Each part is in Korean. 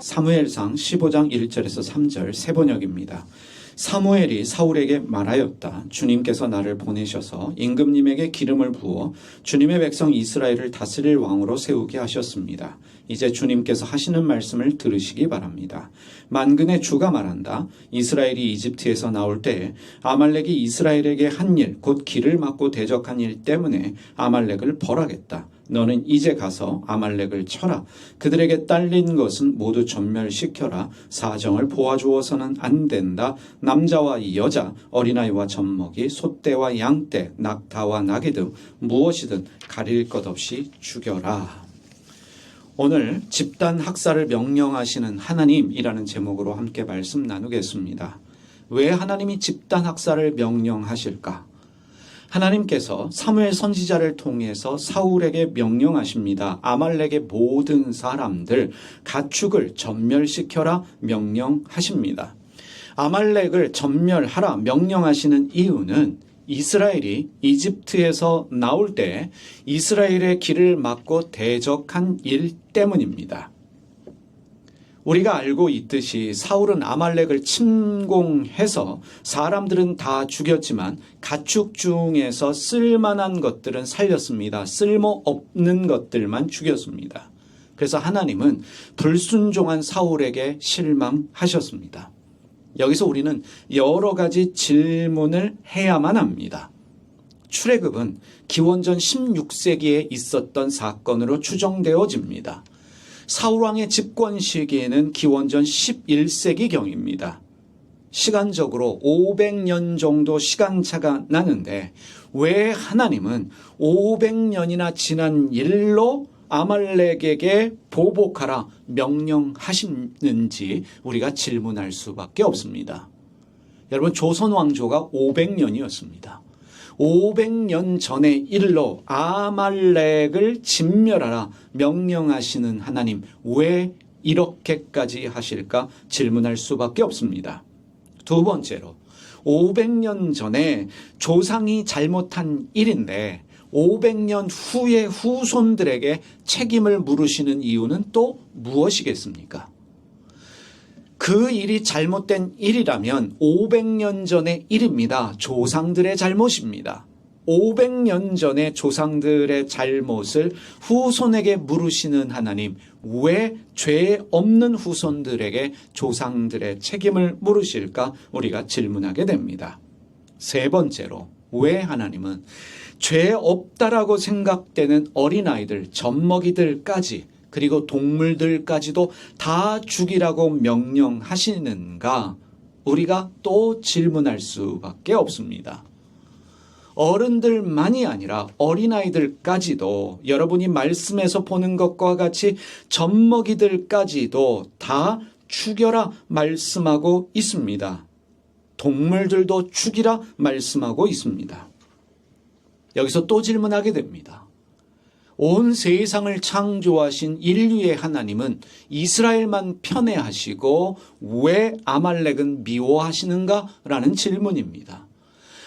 사무엘상 15장 1절에서 3절 세번역입니다. 사무엘이 사울에게 말하였다. 주님께서 나를 보내셔서 임금님에게 기름을 부어 주님의 백성 이스라엘을 다스릴 왕으로 세우게 하셨습니다. 이제 주님께서 하시는 말씀을 들으시기 바랍니다. 만군의 주가 말한다. 이스라엘이 이집트에서 나올 때에 아말렉이 이스라엘에게 한 일, 곧 길을 막고 대적한 일 때문에 아말렉을 벌하겠다. 너는 이제 가서 아말렉을 쳐라. 그들에게 딸린 것은 모두 전멸시켜라. 사정을 보아주어서는 안 된다. 남자와 여자, 어린아이와 젖먹이, 소떼와 양떼, 낙타와 나귀 등 무엇이든 가릴 것 없이 죽여라. 오늘 집단 학살을 명령하시는 하나님이라는 제목으로 함께 말씀 나누겠습니다. 왜 하나님이 집단 학살을 명령하실까? 하나님께서 사무엘 선지자를 통해서 사울에게 명령하십니다. 아말렉의 모든 사람들 가축을 전멸시켜라 명령하십니다. 아말렉을 전멸하라 명령하시는 이유는 이스라엘이 이집트에서 나올 때 이스라엘의 길을 막고 대적한 일 때문입니다. 우리가 알고 있듯이 사울은 아말렉을 침공해서 사람들은 다 죽였지만 가축 중에서 쓸만한 것들은 살렸습니다. 쓸모없는 것들만 죽였습니다. 그래서 하나님은 불순종한 사울에게 실망하셨습니다. 여기서 우리는 여러 가지 질문을 해야만 합니다. 출애굽은 기원전 16세기에 있었던 사건으로 추정되어집니다. 사울왕의 집권 시기에는 기원전 11세기경입니다. 시간적으로 500년 정도 시간차가 나는데 왜 하나님은 500년이나 지난 일로 아말렉에게 보복하라 명령하시는지 우리가 질문할 수밖에 없습니다. 여러분, 조선 왕조가 500년이었습니다. 500년 전의 일로 아말렉을 진멸하라 명령하시는 하나님, 왜 이렇게까지 하실까 질문할 수밖에 없습니다. 두 번째로 500년 전에 조상이 잘못한 일인데 500년 후의 후손들에게 책임을 물으시는 이유는 또 무엇이겠습니까? 그 일이 잘못된 일이라면 500년 전의 일입니다. 조상들의 잘못입니다. 500년 전의 조상들의 잘못을 후손에게 물으시는 하나님, 왜 죄 없는 후손들에게 조상들의 책임을 물으실까 우리가 질문하게 됩니다. 세 번째로 왜 하나님은 죄 없다라고 생각되는 어린아이들, 젖먹이들까지 그리고 동물들까지도 다 죽이라고 명령하시는가 우리가 또 질문할 수밖에 없습니다. 어른들만이 아니라 어린아이들까지도 여러분이 말씀에서 보는 것과 같이 젖먹이들까지도 다 죽여라 말씀하고 있습니다. 동물들도 죽이라 말씀하고 있습니다. 여기서 또 질문하게 됩니다. 온 세상을 창조하신 인류의 하나님은 이스라엘만 편애하시고 왜 아말렉은 미워하시는가? 라는 질문입니다.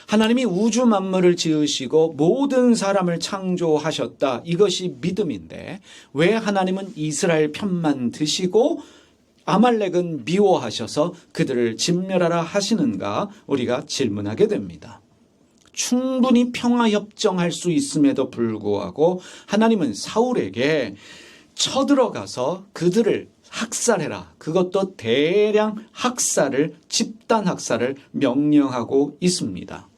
하나님이 우주 만물을 지으시고 모든 사람을 창조하셨다. 이것이 믿음인데 왜 하나님은 이스라엘 편만 드시고 아말렉은 미워하셔서 그들을 진멸하라 하시는가? 우리가 질문하게 됩니다. 충분히 평화협정할 수 있음에도 불구하고 하나님은 사울에게 쳐들어가서 그들을 학살해라. 그것도 대량 학살을, 집단 학살을 명령하고 있습니다.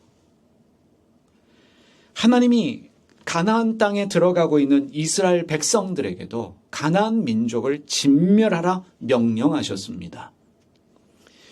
하나님이 가나안 땅에 들어가고 있는 이스라엘 백성들에게도 가나안 민족을 진멸하라 명령하셨습니다.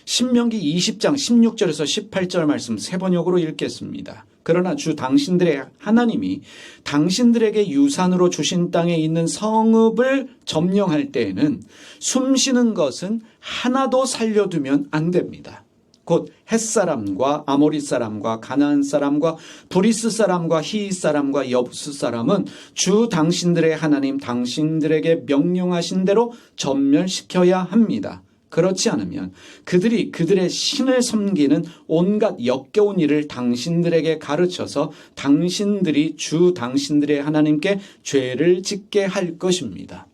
신명기 20장 16절에서 18절 말씀 세 번역으로 읽겠습니다. 그러나 주 당신들의 하나님이 당신들에게 유산으로 주신 땅에 있는 성읍을 점령할 때에는 숨쉬는 것은 하나도 살려두면 안 됩니다. 곧 헷사람과 아모리 사람과 가나안 사람과 브리스 사람과 히윗 사람과 여부스 사람은 주 당신들의 하나님 당신들에게 명령하신 대로 전멸시켜야 합니다. 그렇지 않으면 그들이 그들의 신을 섬기는 온갖 역겨운 일을 당신들에게 가르쳐서 당신들이 주 당신들의 하나님께 죄를 짓게 할 것입니다.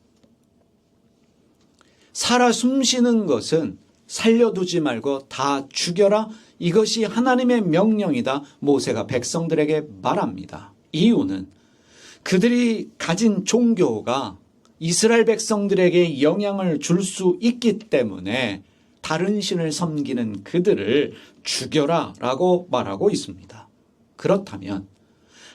살아 숨쉬는 것은 살려두지 말고 다 죽여라. 이것이 하나님의 명령이다. 모세가 백성들에게 말합니다. 이유는 그들이 가진 종교가 이스라엘 백성들에게 영향을 줄 수 있기 때문에 다른 신을 섬기는 그들을 죽여라 라고 말하고 있습니다. 그렇다면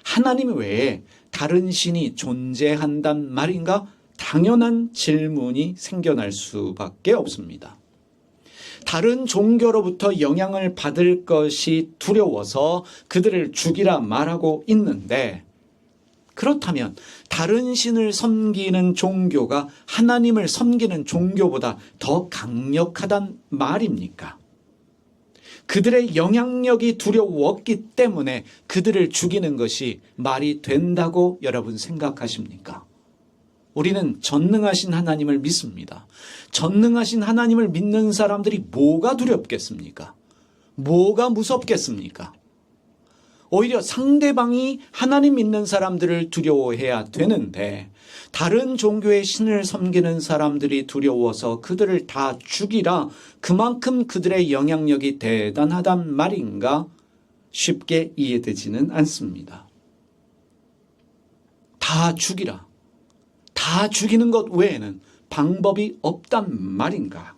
하나님 외에 다른 신이 존재한단 말인가? 당연한 질문이 생겨날 수밖에 없습니다. 다른 종교로부터 영향을 받을 것이 두려워서 그들을 죽이라 말하고 있는데, 그렇다면 다른 신을 섬기는 종교가 하나님을 섬기는 종교보다 더 강력하단 말입니까? 그들의 영향력이 두려웠기 때문에 그들을 죽이는 것이 말이 된다고 여러분 생각하십니까? 우리는 전능하신 하나님을 믿습니다. 전능하신 하나님을 믿는 사람들이 뭐가 두렵겠습니까? 뭐가 무섭겠습니까? 오히려 상대방이 하나님 믿는 사람들을 두려워해야 되는데, 다른 종교의 신을 섬기는 사람들이 두려워서 그들을 다 죽이라, 그만큼 그들의 영향력이 대단하단 말인가? 쉽게 이해되지는 않습니다. 다 죽이라. 다 죽이는 것 외에는 방법이 없단 말인가?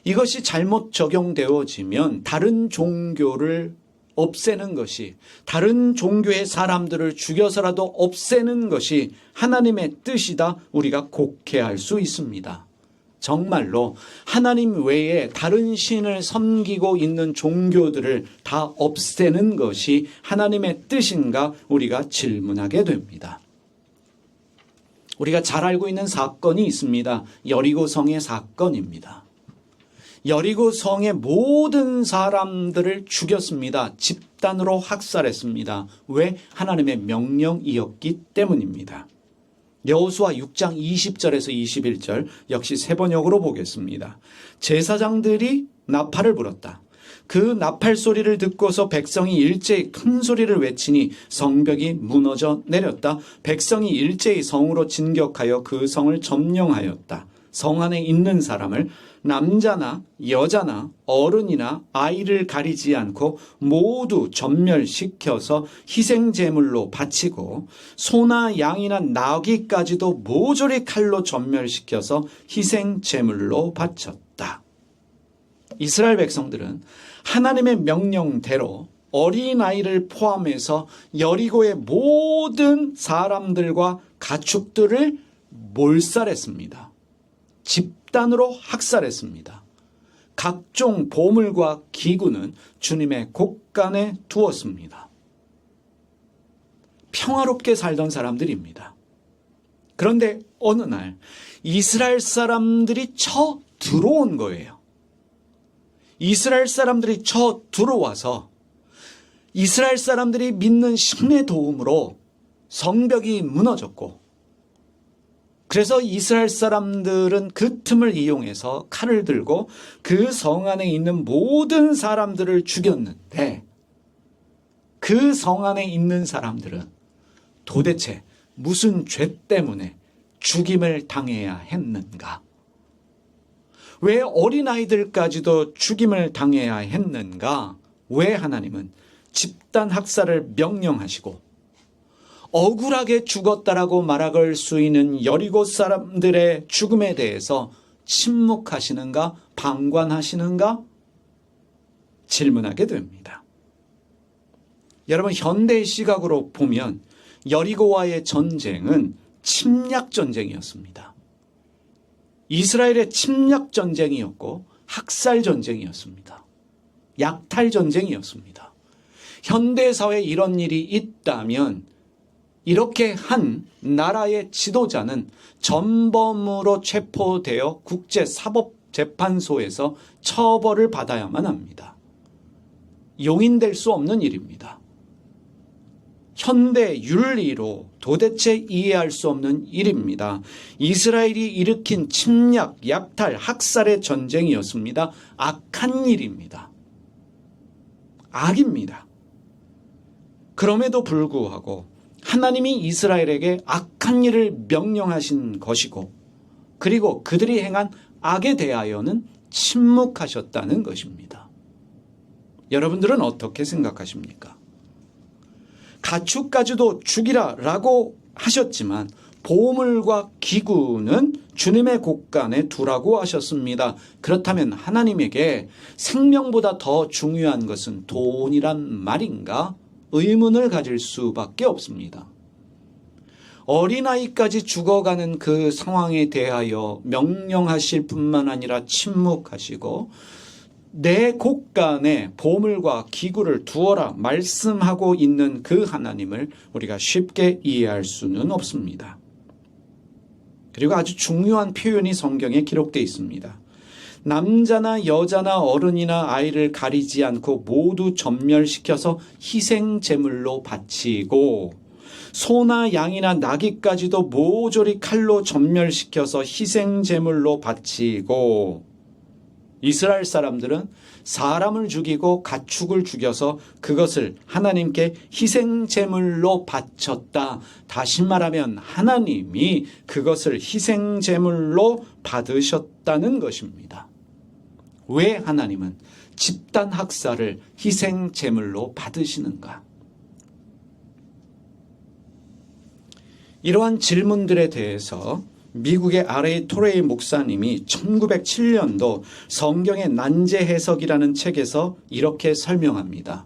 이것이 잘못 적용되어지면 다른 종교를 없애는 것이, 다른 종교의 사람들을 죽여서라도 없애는 것이 하나님의 뜻이다, 우리가 곡해할 수 있습니다. 정말로 하나님 외에 다른 신을 섬기고 있는 종교들을 다 없애는 것이 하나님의 뜻인가, 우리가 질문하게 됩니다. 우리가 잘 알고 있는 사건이 있습니다. 여리고성의 사건입니다. 여리고성의 모든 사람들을 죽였습니다. 집단으로 학살했습니다. 왜? 하나님의 명령이었기 때문입니다. 여호수아 6장 20절에서 21절 역시 세 번역으로 보겠습니다. 제사장들이 나팔을 불었다. 그 나팔 소리를 듣고서 백성이 일제히 큰 소리를 외치니 성벽이 무너져 내렸다. 백성이 일제히 성으로 진격하여 그 성을 점령하였다. 성 안에 있는 사람을 남자나 여자나 어른이나 아이를 가리지 않고 모두 전멸시켜서 희생제물로 바치고 소나 양이나 나귀까지도 모조리 칼로 전멸시켜서 희생제물로 바쳤다. 이스라엘 백성들은 하나님의 명령대로 어린아이를 포함해서 여리고의 모든 사람들과 가축들을 몰살했습니다. 집단으로 학살했습니다. 각종 보물과 기구는 주님의 곳간에 두었습니다. 평화롭게 살던 사람들입니다. 그런데 어느 날 이스라엘 사람들이 쳐 들어온 거예요. 이스라엘 사람들이 쳐 들어와서 이스라엘 사람들이 믿는 신의 도움으로 성벽이 무너졌고, 그래서 이스라엘 사람들은 그 틈을 이용해서 칼을 들고 그 성 안에 있는 모든 사람들을 죽였는데, 그 성 안에 있는 사람들은 도대체 무슨 죄 때문에 죽임을 당해야 했는가? 왜 어린아이들까지도 죽임을 당해야 했는가? 왜 하나님은 집단 학살을 명령하시고 억울하게 죽었다라고 말할 수 있는 여리고 사람들의 죽음에 대해서 침묵하시는가? 방관하시는가? 질문하게 됩니다. 여러분, 현대의 시각으로 보면 여리고와의 전쟁은 침략 전쟁이었습니다. 이스라엘의 침략 전쟁이었고 학살 전쟁이었습니다. 약탈 전쟁이었습니다. 현대사회에 이런 일이 있다면 이렇게 한 나라의 지도자는 전범으로 체포되어 국제사법재판소에서 처벌을 받아야만 합니다. 용인될 수 없는 일입니다. 현대 윤리로 도대체 이해할 수 없는 일입니다. 이스라엘이 일으킨 침략, 약탈, 학살의 전쟁이었습니다. 악한 일입니다. 악입니다. 그럼에도 불구하고 하나님이 이스라엘에게 악한 일을 명령하신 것이고, 그리고 그들이 행한 악에 대하여는 침묵하셨다는 것입니다. 여러분들은 어떻게 생각하십니까? 가축까지도 죽이라 라고 하셨지만 보물과 기구는 주님의 곳간에 두라고 하셨습니다. 그렇다면 하나님에게 생명보다 더 중요한 것은 돈이란 말인가? 의문을 가질 수밖에 없습니다. 어린아이까지 죽어가는 그 상황에 대하여 명령하실 뿐만 아니라 침묵하시고 내 곳간에 보물과 기구를 두어라 말씀하고 있는 그 하나님을 우리가 쉽게 이해할 수는 없습니다. 그리고 아주 중요한 표현이 성경에 기록되어 있습니다. 남자나 여자나 어른이나 아이를 가리지 않고 모두 전멸시켜서 희생 제물로 바치고 소나 양이나 나귀까지도 모조리 칼로 전멸시켜서 희생 제물로 바치고 이스라엘 사람들은 사람을 죽이고 가축을 죽여서 그것을 하나님께 희생 제물로 바쳤다. 다시 말하면 하나님이 그것을 희생 제물로 받으셨다는 것입니다. 왜 하나님은 집단 학살을 희생 제물로 받으시는가? 이러한 질문들에 대해서 미국의 R.A. 토레이 목사님이 1907년도 성경의 난제 해석이라는 책에서 이렇게 설명합니다.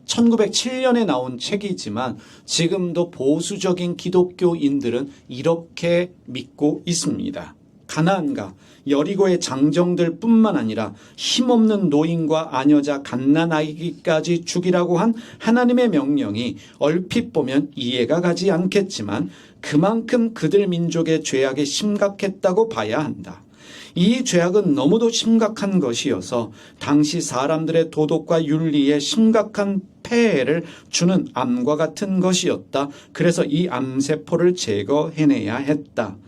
1907년에 나온 책이지만 지금도 보수적인 기독교인들은 이렇게 믿고 있습니다. 가나안과 여리고의 장정들 뿐만 아니라 힘없는 노인과 아녀자 갓난아기까지 죽이라고 한 하나님의 명령이 얼핏 보면 이해가 가지 않겠지만 그만큼 그들 민족의 죄악이 심각했다고 봐야 한다. 이 죄악은 너무도 심각한 것이어서 당시 사람들의 도덕과 윤리에 심각한 폐해를 주는 암과 같은 것이었다. 그래서 이 암세포를 제거해내야 했다.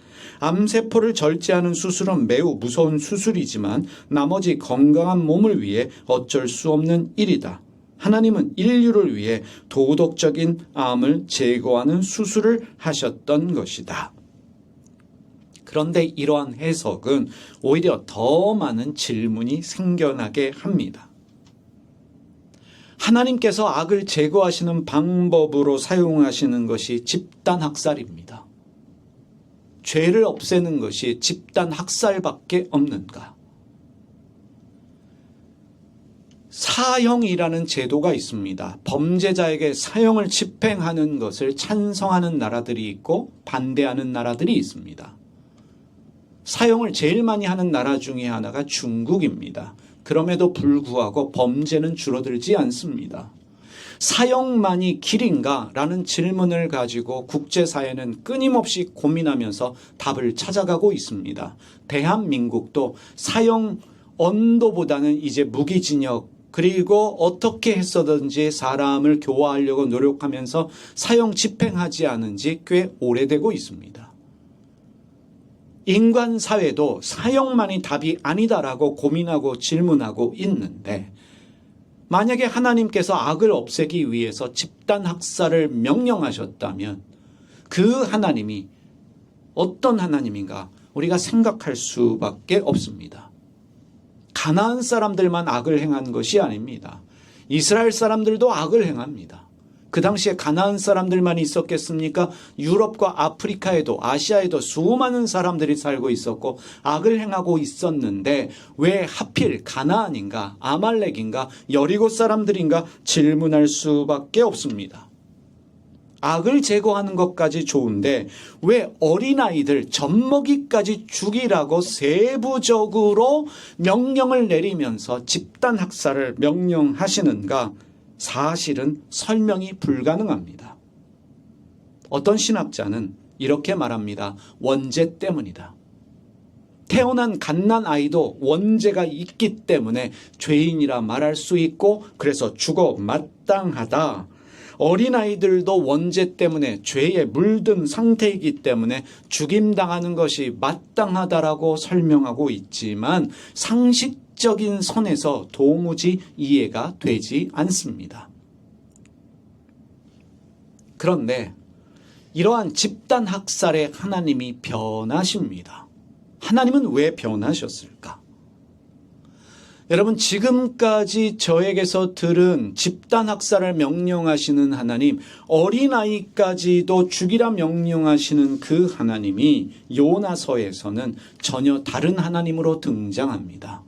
암세포를 절제하는 수술은 매우 무서운 수술이지만 나머지 건강한 몸을 위해 어쩔 수 없는 일이다. 하나님은 인류를 위해 도덕적인 암을 제거하는 수술을 하셨던 것이다. 그런데 이러한 해석은 오히려 더 많은 질문이 생겨나게 합니다. 하나님께서 악을 제거하시는 방법으로 사용하시는 것이 집단 학살입니다. 죄를 없애는 것이 집단 학살밖에 없는가? 사형이라는 제도가 있습니다. 범죄자에게 사형을 집행하는 것을 찬성하는 나라들이 있고 반대하는 나라들이 있습니다. 사형을 제일 많이 하는 나라 중에 하나가 중국입니다. 그럼에도 불구하고 범죄는 줄어들지 않습니다. 사형만이 길인가? 라는 질문을 가지고 국제사회는 끊임없이 고민하면서 답을 찾아가고 있습니다. 대한민국도 사형 언도보다는 이제 무기징역 그리고 어떻게 했어든지 사람을 교화하려고 노력하면서 사형 집행하지 않은 지 꽤 오래되고 있습니다. 인간 사회도 사형만이 답이 아니다라고 고민하고 질문하고 있는데 만약에 하나님께서 악을 없애기 위해서 집단 학살을 명령하셨다면 그 하나님이 어떤 하나님인가 우리가 생각할 수밖에 없습니다. 가나안 사람들만 악을 행한 것이 아닙니다. 이스라엘 사람들도 악을 행합니다. 그 당시에 가나안 사람들만 있었겠습니까? 유럽과 아프리카에도 아시아에도 수많은 사람들이 살고 있었고 악을 행하고 있었는데 왜 하필 가나안인가 아말렉인가 여리고 사람들인가 질문할 수밖에 없습니다. 악을 제거하는 것까지 좋은데 왜 어린아이들 젖먹이까지 죽이라고 세부적으로 명령을 내리면서 집단 학살을 명령하시는가? 사실은 설명이 불가능합니다. 어떤 신학자는 이렇게 말합니다. 원죄 때문이다. 태어난 갓난아이도 원죄가 있기 때문에 죄인이라 말할 수 있고 그래서 죽어 마땅하다. 어린아이들도 원죄 때문에 죄에 물든 상태이기 때문에 죽임당하는 것이 마땅하다라고 설명하고 있지만 상식적인 선에서 도무지 이해가 되지 않습니다. 그런데 이러한 집단 학살에 하나님이 변하십니다. 하나님은 왜 변하셨을까? 여러분, 지금까지 저에게서 들은 집단 학살을 명령하시는 하나님, 어린아이까지도 죽이라 명령하시는 그 하나님이 요나서에서는 전혀 다른 하나님으로 등장합니다.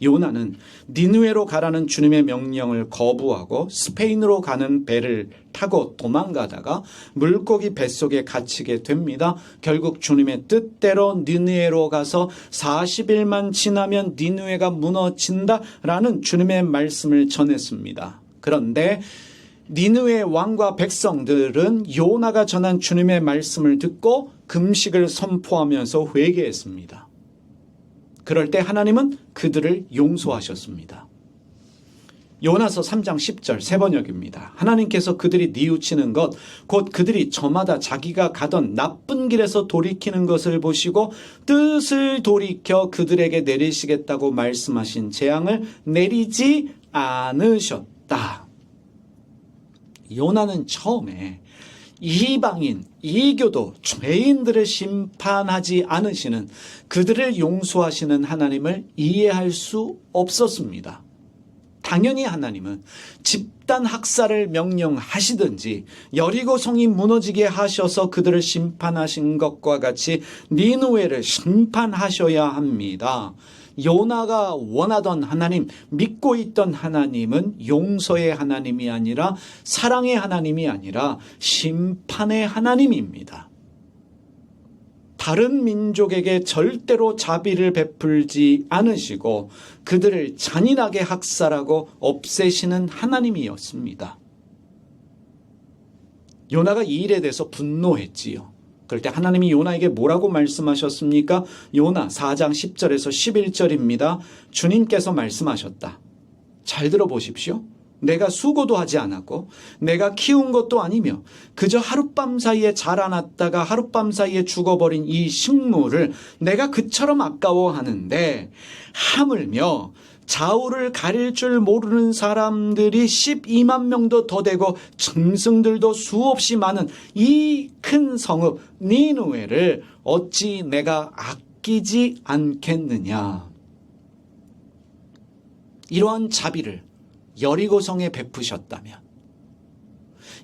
요나는 니느웨로 가라는 주님의 명령을 거부하고 스페인으로 가는 배를 타고 도망가다가 물고기 뱃속에 갇히게 됩니다. 결국 주님의 뜻대로 니느웨로 가서 40일만 지나면 니느웨가 무너진다라는 주님의 말씀을 전했습니다. 그런데 니느웨 왕과 백성들은 요나가 전한 주님의 말씀을 듣고 금식을 선포하면서 회개했습니다. 그럴 때 하나님은 그들을 용서하셨습니다. 요나서 3장 10절 세 번역입니다. 하나님께서 그들이 뉘우치는 것, 곧 그들이 저마다 자기가 가던 나쁜 길에서 돌이키는 것을 보시고 뜻을 돌이켜 그들에게 내리시겠다고 말씀하신 재앙을 내리지 않으셨다. 요나는 처음에 이방인, 이교도, 죄인들을 심판하지 않으시는, 그들을 용서하시는 하나님을 이해할 수 없었습니다. 당연히 하나님은 집단 학살을 명령하시든지 여리고 성이 무너지게 하셔서 그들을 심판하신 것과 같이 니느웨를 심판하셔야 합니다. 요나가 원하던 하나님, 믿고 있던 하나님은 용서의 하나님이 아니라 사랑의 하나님이 아니라 심판의 하나님입니다. 다른 민족에게 절대로 자비를 베풀지 않으시고 그들을 잔인하게 학살하고 없애시는 하나님이었습니다. 요나가 이 일에 대해서 분노했지요. 그럴 때 하나님이 요나에게 뭐라고 말씀하셨습니까? 요나 4장 10절에서 11절입니다. 주님께서 말씀하셨다. 잘 들어보십시오. 내가 수고도 하지 않았고 내가 키운 것도 아니며 그저 하룻밤 사이에 자라났다가 하룻밤 사이에 죽어버린 이 식물을 내가 그처럼 아까워하는데 하물며 좌우를 가릴 줄 모르는 사람들이 12만 명도 더 되고 짐승들도 수없이 많은 이 큰 성읍 니느웨를 어찌 내가 아끼지 않겠느냐. 이러한 자비를 여리고성에 베푸셨다면,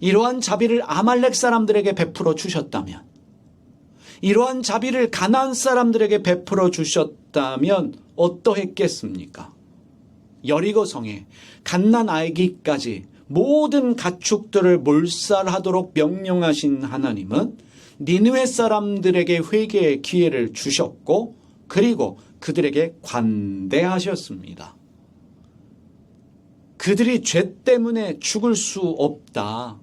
이러한 자비를 아말렉 사람들에게 베풀어 주셨다면, 이러한 자비를 가나안 사람들에게 베풀어 주셨다면 어떠했겠습니까? 여리고성에 갓난 아기까지 모든 가축들을 몰살하도록 명령하신 하나님은 니느웨 사람들에게 회개의 기회를 주셨고 그리고 그들에게 관대하셨습니다. 그들이 죄 때문에 죽을 수 없다.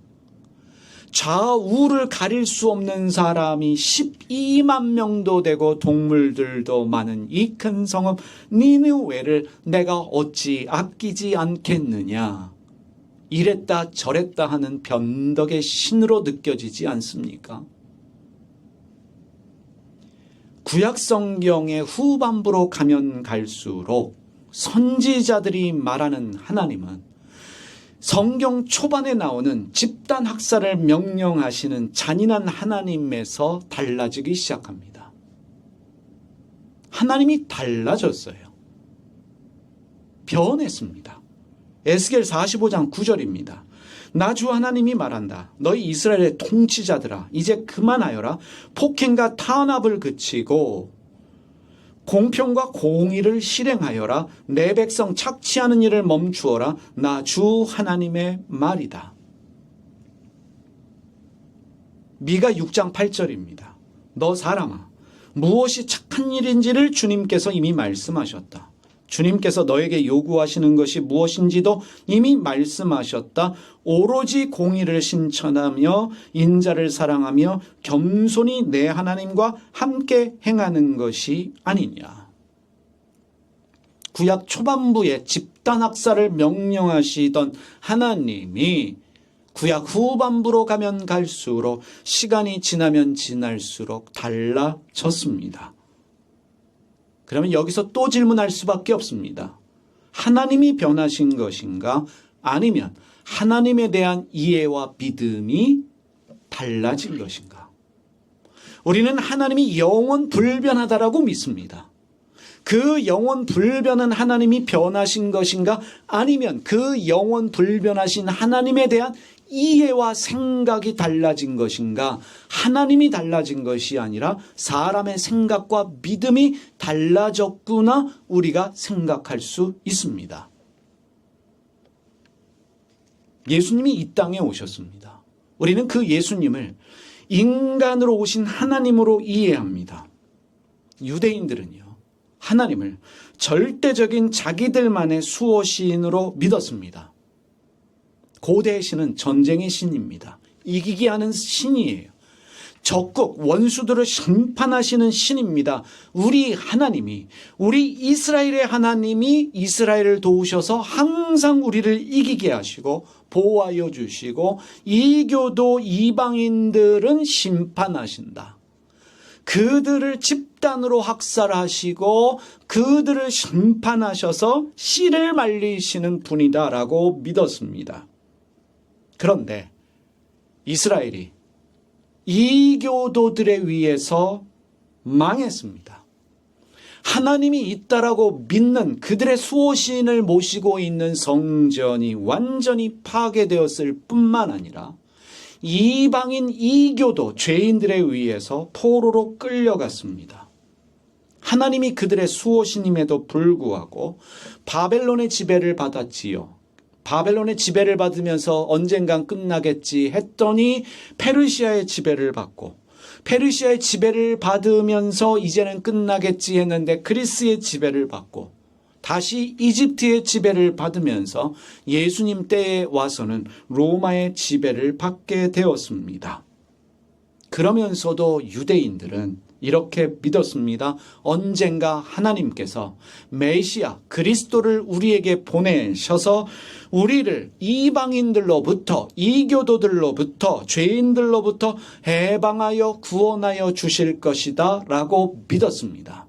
좌우를 가릴 수 없는 사람이 12만 명도 되고 동물들도 많은 이 큰 성읍 니느웨를 내가 어찌 아끼지 않겠느냐. 이랬다 저랬다 하는 변덕의 신으로 느껴지지 않습니까? 구약 성경의 후반부로 가면 갈수록 선지자들이 말하는 하나님은 성경 초반에 나오는 집단 학살을 명령하시는 잔인한 하나님에서 달라지기 시작합니다. 하나님이 달라졌어요. 변했습니다. 에스겔 45장 9절입니다. 나 주 하나님이 말한다. 너희 이스라엘의 통치자들아 이제 그만하여라. 폭행과 탄압을 그치고 공평과 공의를 실행하여라. 내 백성 착취하는 일을 멈추어라. 나 주 하나님의 말이다. 미가 6장 8절입니다. 너 사람아 무엇이 착한 일인지를 주님께서 이미 말씀하셨다. 주님께서 너에게 요구하시는 것이 무엇인지도 이미 말씀하셨다. 오로지 공의를 신천하며 인자를 사랑하며 겸손히 내 하나님과 함께 행하는 것이 아니냐. 구약 초반부에 집단 학살을 명령하시던 하나님이 구약 후반부로 가면 갈수록 시간이 지나면 지날수록 달라졌습니다. 그러면 여기서 또 질문할 수밖에 없습니다. 하나님이 변하신 것인가? 아니면 하나님에 대한 이해와 믿음이 달라진 것인가? 우리는 하나님이 영원 불변하다라고 믿습니다. 그 영원 불변한 하나님이 변하신 것인가? 아니면 그 영원 불변하신 하나님에 대한 이해와 생각이 달라진 것인가? 하나님이 달라진 것이 아니라 사람의 생각과 믿음이 달라졌구나 우리가 생각할 수 있습니다. 예수님이 이 땅에 오셨습니다. 우리는 그 예수님을 인간으로 오신 하나님으로 이해합니다. 유대인들은요, 하나님을 절대적인 자기들만의 수호신으로 믿었습니다. 고대의 신은 전쟁의 신입니다. 이기게 하는 신이에요. 적국 원수들을 심판하시는 신입니다. 우리 하나님이, 우리 이스라엘의 하나님이 이스라엘을 도우셔서 항상 우리를 이기게 하시고 보호하여 주시고, 이교도 이방인들은 심판하신다. 그들을 집단으로 학살하시고 그들을 심판하셔서 씨를 말리시는 분이다라고 믿었습니다. 그런데 이스라엘이 이교도들에 의해서 망했습니다. 하나님이 있다라고 믿는 그들의 수호신을 모시고 있는 성전이 완전히 파괴되었을 뿐만 아니라 이방인 이교도 죄인들에 의해서 포로로 끌려갔습니다. 하나님이 그들의 수호신임에도 불구하고 바벨론의 지배를 받았지요. 바벨론의 지배를 받으면서 언젠간 끝나겠지 했더니 페르시아의 지배를 받고, 페르시아의 지배를 받으면서 이제는 끝나겠지 했는데 그리스의 지배를 받고, 다시 이집트의 지배를 받으면서 예수님 때에 와서는 로마의 지배를 받게 되었습니다. 그러면서도 유대인들은 이렇게 믿었습니다. 언젠가 하나님께서 메시아 그리스도를 우리에게 보내셔서 우리를 이방인들로부터, 이교도들로부터, 죄인들로부터 해방하여 구원하여 주실 것이다 라고 믿었습니다.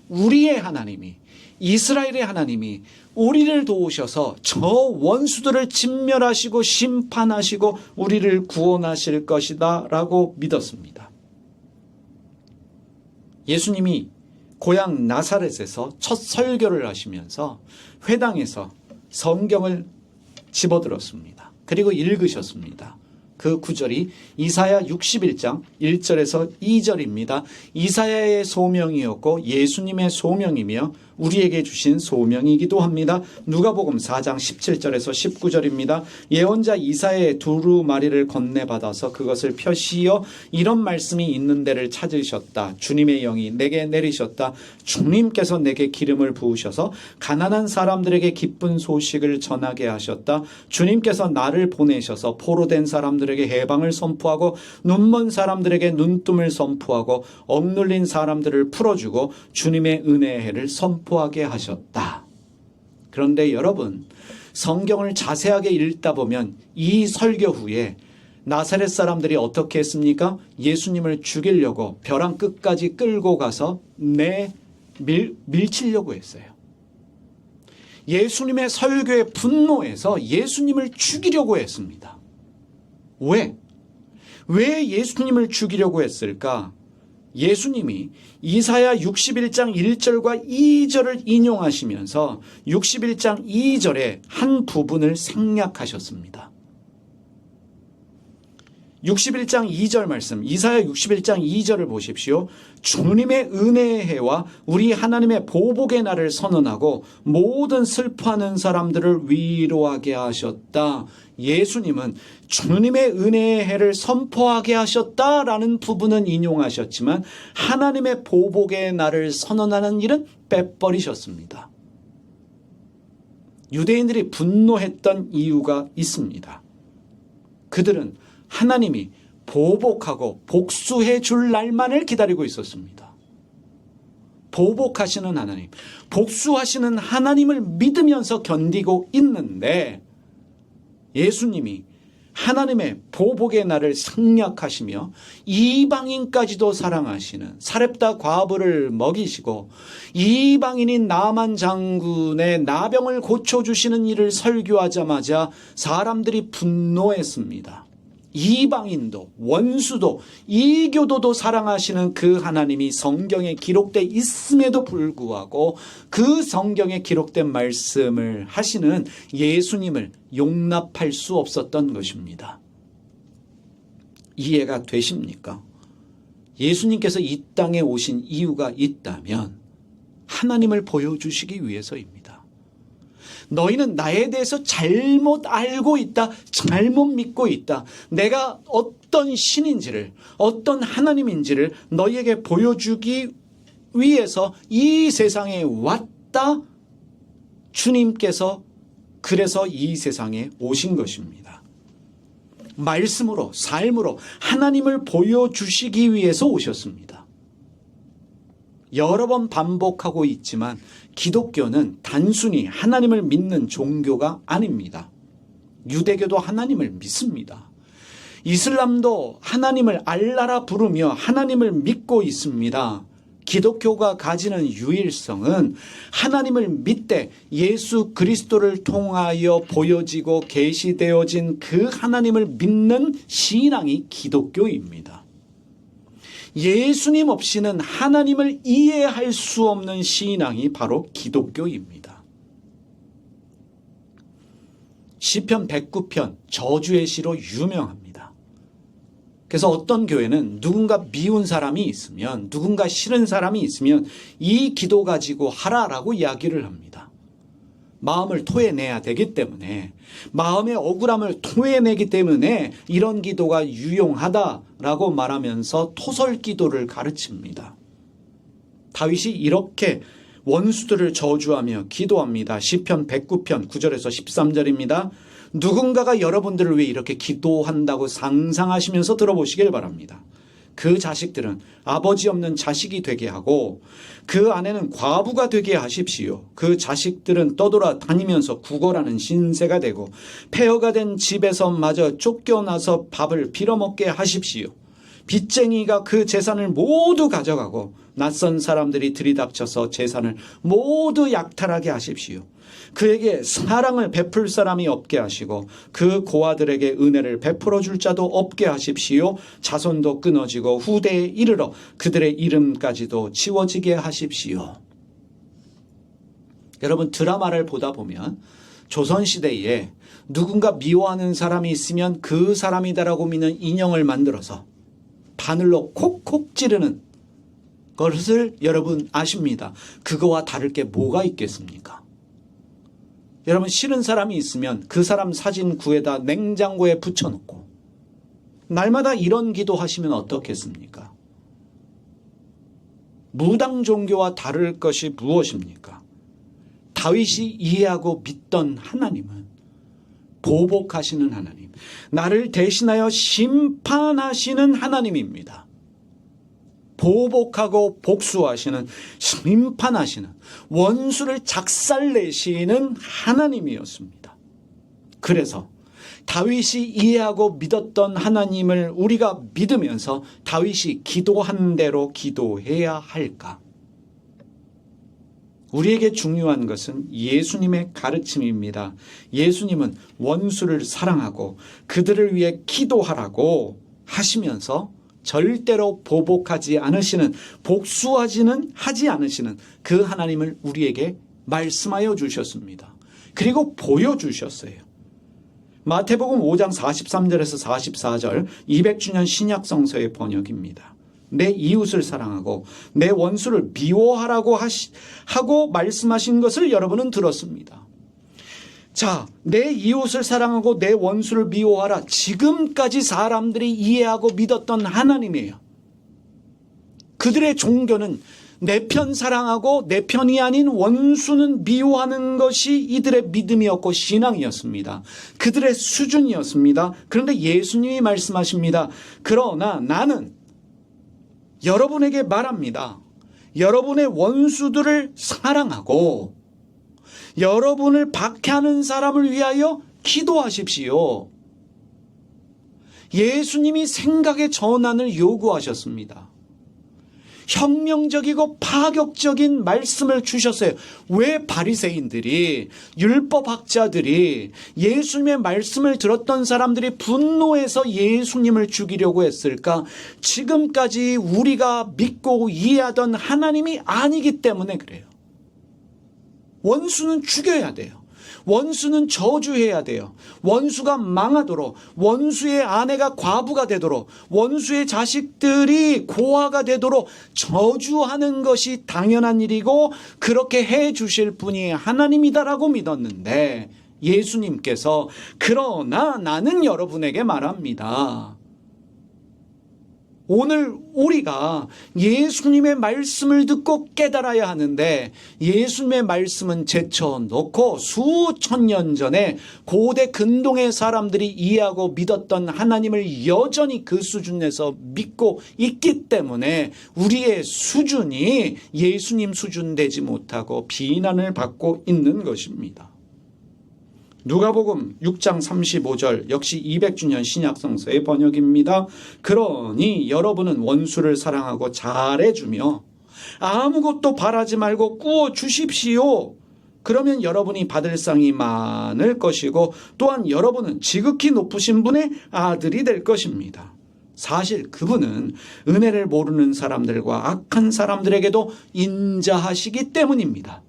우리의 하나님이, 이스라엘의 하나님이 우리를 도우셔서 저 원수들을 진멸하시고 심판하시고 우리를 구원하실 것이다 라고 믿었습니다. 예수님이 고향 나사렛에서 첫 설교를 하시면서 회당에서 성경을 집어들었습니다. 그리고 읽으셨습니다. 그 구절이 이사야 61장 1절에서 2절입니다. 이사야의 소명이었고 예수님의 소명이며 우리에게 주신 소명이기도 합니다. 누가복음 4장 17절에서 19절입니다. 예언자 이사야의 두루마리를 건네받아서 그것을 펴시어 이런 말씀이 있는 데를 찾으셨다. 주님의 영이 내게 내리셨다. 주님께서 내게 기름을 부으셔서 가난한 사람들에게 기쁜 소식을 전하게 하셨다. 주님께서 나를 보내셔서 포로된 사람들에게 해방을 선포하고 눈먼 사람들에게 눈뜸을 선포하고 억눌린 사람들을 풀어주고 주님의 은혜의 해를 선포하게 하셨다. 그런데 여러분, 성경을 자세하게 읽다 보면 이 설교 후에 나사렛 사람들이 어떻게 했습니까? 예수님을 죽이려고 벼랑 끝까지 끌고 가서 밀치려고 했어요. 예수님의 설교에 분노해서 예수님을 죽이려고 했습니다. 왜? 왜 예수님을 죽이려고 했을까? 예수님이 이사야 61장 1절과 2절을 인용하시면서 61장 2절의 한 부분을 생략하셨습니다. 61장 2절 말씀, 이사야 61장 2절을 보십시오. 주님의 은혜의 해와 우리 하나님의 보복의 날을 선언하고 모든 슬퍼하는 사람들을 위로하게 하셨다. 예수님은 주님의 은혜의 해를 선포하게 하셨다라는 부분은 인용하셨지만 하나님의 보복의 날을 선언하는 일은 빼버리셨습니다. 유대인들이 분노했던 이유가 있습니다. 그들은 하나님이 보복하고 복수해 줄 날만을 기다리고 있었습니다. 보복하시는 하나님, 복수하시는 하나님을 믿으면서 견디고 있는데 예수님이 하나님의 보복의 날을 생략하시며 이방인까지도 사랑하시는 사렙다 과부를 먹이시고 이방인인 나만 장군의 나병을 고쳐주시는 일을 설교하자마자 사람들이 분노했습니다. 이방인도 원수도 이교도도 사랑하시는 그 하나님이 성경에 기록되어 있음에도 불구하고 그 성경에 기록된 말씀을 하시는 예수님을 용납할 수 없었던 것입니다. 이해가 되십니까? 예수님께서 이 땅에 오신 이유가 있다면 하나님을 보여주시기 위해서입니다. 너희는 나에 대해서 잘못 알고 있다, 잘못 믿고 있다. 내가 어떤 신인지를, 어떤 하나님인지를 너희에게 보여주기 위해서 이 세상에 왔다. 주님께서 그래서 이 세상에 오신 것입니다. 말씀으로, 삶으로 하나님을 보여주시기 위해서 오셨습니다. 여러 번 반복하고 있지만 기독교는 단순히 하나님을 믿는 종교가 아닙니다. 유대교도 하나님을 믿습니다. 이슬람도 하나님을 알라라 부르며 하나님을 믿고 있습니다. 기독교가 가지는 유일성은 하나님을 믿되 예수 그리스도를 통하여 보여지고 계시되어진 그 하나님을 믿는 신앙이 기독교입니다. 예수님 없이는 하나님을 이해할 수 없는 신앙이 바로 기독교입니다. 시편 109편 저주의 시로 유명합니다. 그래서 어떤 교회는 누군가 미운 사람이 있으면, 누군가 싫은 사람이 있으면 이 기도 가지고 하라라고 이야기를 합니다. 마음을 토해내야 되기 때문에, 마음의 억울함을 토해내기 때문에 이런 기도가 유용하다라고 말하면서 토설 기도를 가르칩니다. 다윗이 이렇게 원수들을 저주하며 기도합니다. 시편 109편 9절에서 13절입니다. 누군가가 여러분들을 위해 이렇게 기도한다고 상상하시면서 들어보시길 바랍니다. 그 자식들은 아버지 없는 자식이 되게 하고 그 아내는 과부가 되게 하십시오. 그 자식들은 떠돌아 다니면서 구걸하는 신세가 되고 폐허가 된 집에서 마저 쫓겨나서 밥을 빌어먹게 하십시오. 빚쟁이가 그 재산을 모두 가져가고 낯선 사람들이 들이닥쳐서 재산을 모두 약탈하게 하십시오. 그에게 사랑을 베풀 사람이 없게 하시고 그 고아들에게 은혜를 베풀어 줄 자도 없게 하십시오. 자손도 끊어지고 후대에 이르러 그들의 이름까지도 지워지게 하십시오. 여러분, 드라마를 보다 보면 조선시대에 누군가 미워하는 사람이 있으면 그 사람이다라고 믿는 인형을 만들어서 바늘로 콕콕 찌르는 것을 여러분 아십니다. 그거와 다를 게 뭐가 있겠습니까? 여러분, 싫은 사람이 있으면 그 사람 사진 구해다 냉장고에 붙여놓고 날마다 이런 기도하시면 어떻겠습니까? 무당 종교와 다를 것이 무엇입니까? 다윗이 이해하고 믿던 하나님은 보복하시는 하나님, 나를 대신하여 심판하시는 하나님입니다. 보복하고 복수하시는, 심판하시는, 원수를 작살내시는 하나님이었습니다. 그래서 다윗이 이해하고 믿었던 하나님을 우리가 믿으면서 다윗이 기도한 대로 기도해야 할까? 우리에게 중요한 것은 예수님의 가르침입니다. 예수님은 원수를 사랑하고 그들을 위해 기도하라고 하시면서 절대로 보복하지 않으시는, 복수하지는 하지 않으시는 그 하나님을 우리에게 말씀하여 주셨습니다. 그리고 보여주셨어요. 마태복음 5장 43절에서 44절 200주년 신약성서의 번역입니다. 내 이웃을 사랑하고 내 원수를 미워하라고 하고 말씀하신 것을 여러분은 들었습니다. 자, 내 이웃을 사랑하고 내 원수를 미워하라. 지금까지 사람들이 이해하고 믿었던 하나님이에요. 그들의 종교는 내 편 사랑하고 내 편이 아닌 원수는 미워하는 것이 이들의 믿음이었고 신앙이었습니다. 그들의 수준이었습니다. 그런데 예수님이 말씀하십니다. 그러나 나는 여러분에게 말합니다. 여러분의 원수들을 사랑하고 여러분을 박해하는 사람을 위하여 기도하십시오. 예수님이 생각의 전환을 요구하셨습니다. 혁명적이고 파격적인 말씀을 주셨어요. 왜 바리새인들이, 율법학자들이, 예수님의 말씀을 들었던 사람들이 분노해서 예수님을 죽이려고 했을까? 지금까지 우리가 믿고 이해하던 하나님이 아니기 때문에 그래요. 원수는 죽여야 돼요. 원수는 저주해야 돼요. 원수가 망하도록, 원수의 아내가 과부가 되도록, 원수의 자식들이 고아가 되도록 저주하는 것이 당연한 일이고 그렇게 해 주실 분이 하나님이다라고 믿었는데, 예수님께서 그러나 나는 여러분에게 말합니다. 오늘 우리가 예수님의 말씀을 듣고 깨달아야 하는데, 예수님의 말씀은 제쳐놓고 수천 년 전에 고대 근동의 사람들이 이해하고 믿었던 하나님을 여전히 그 수준에서 믿고 있기 때문에 우리의 수준이 예수님 수준 되지 못하고 비난을 받고 있는 것입니다. 누가복음 6장 35절 역시 200주년 신약성서의 번역입니다. 그러니 여러분은 원수를 사랑하고 잘해주며 아무것도 바라지 말고 구워 주십시오. 그러면 여러분이 받을 상이 많을 것이고 또한 여러분은 지극히 높으신 분의 아들이 될 것입니다. 사실 그분은 은혜를 모르는 사람들과 악한 사람들에게도 인자하시기 때문입니다.